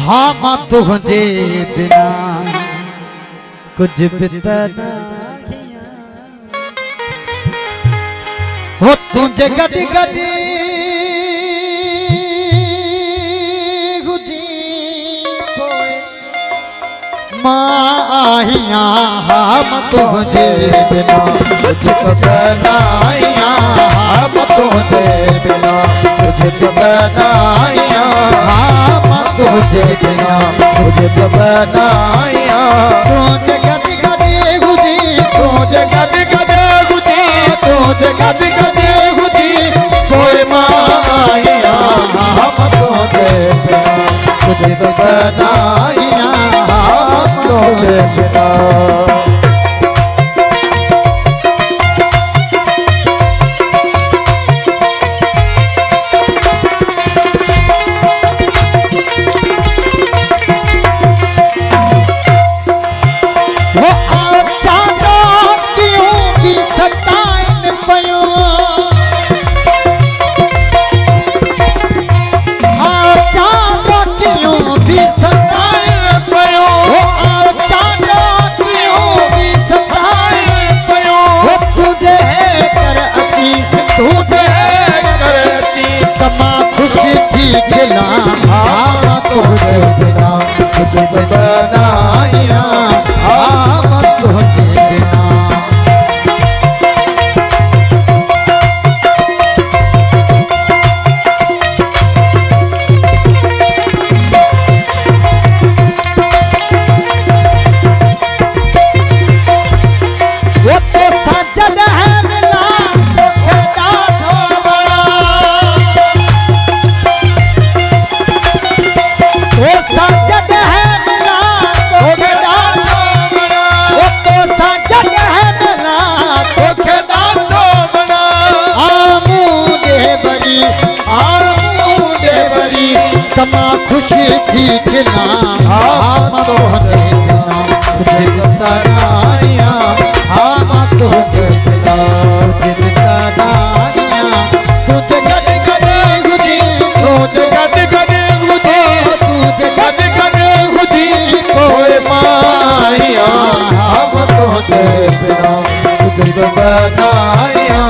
हाँ मां तुझे बिना कुछ बितना हो तुझे गडी गडी गुदी पोए माहिया हम तुझे बिना कुछ बनाइया हम तुझे बिना कुछ बनाइया हम तुझे बिना कुछ बनाइया तुझे गडी गडी गुदी तुझे गडी गडी गुदी तुझे गडी गडी गुदी कोई माहिया हम तुझे बिना कुछ बनाइया हम तुझे बिना तुझे बिना कुछ बनाइया हम तुझे बिना वो तो सजन है मिला सजन है मिला तो वो तो सजन है मिला तो खेदा तो बना आमूदे बरी तमा खुशी थी खिला हम तुझे बिना तुझे बताइया हम तुझे बिना तुझे बताइया तुझे गडी गडी गुदी तुझे गडी गडी गुदी तुझे गडी गडी गुदी कोई माया हम तुझे बिना तुझे बनाइया